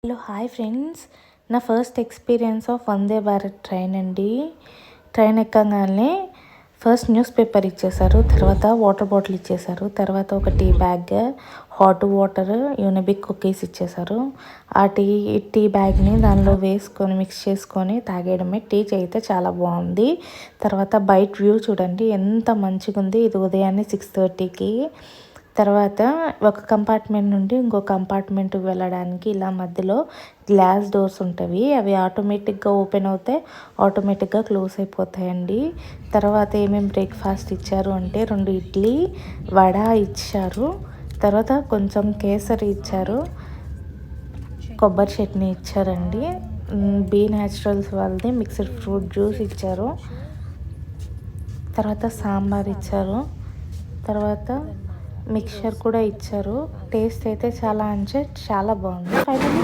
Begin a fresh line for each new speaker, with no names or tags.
Hello hi friends, నా first experience of Vande Bharat train అండి. Train ఎక్కగానే ఫస్ట్ న్యూస్ పేపర్ ఇచ్చేసారు, తర్వాత వాటర్ బాటిల్ ఇచ్చేసారు, తర్వాత ఒక tea bag, hot water, Unibic cookies ఇచ్చేసారు. ఆ టీ బ్యాగ్ని దానిలో వేసుకొని మిక్స్ చేసుకొని తాగేయడమే. టీ అయితే చాలా బాగుంది. తర్వాత బయట వ్యూ చూడండి ఎంత మంచిగా ఉంది. ఇది ఉదయాన్నే 6:30కి. తర్వాత ఒక కంపార్ట్మెంట్ నుండి ఇంకో కంపార్ట్మెంట్ వెళ్ళడానికి ఇలా మధ్యలో గ్లాస్ డోర్స్ ఉంటాయి. అవి ఆటోమేటిక్గా ఓపెన్ అవుతాయి, ఆటోమేటిక్గా క్లోజ్ అయిపోతాయండి. తర్వాత ఏమేమి బ్రేక్ఫాస్ట్ ఇచ్చారు అంటే 2 ఇడ్లీ, వడ ఇచ్చారు. తర్వాత కొంచెం కేసరి ఇచ్చారు, కొబ్బరి చట్నీ ఇచ్చారండి. బీ న్యాచురల్స్ వాళ్ళది మిక్స్డ్ ఫ్రూట్ జ్యూస్ ఇచ్చారు. తర్వాత సాంబార్ ఇచ్చారు. తర్వాత మిక్చర్ కూడా ఇచ్చారు. టేస్ట్ అయితే చాలా బాగుంది. ఫైనల్లీ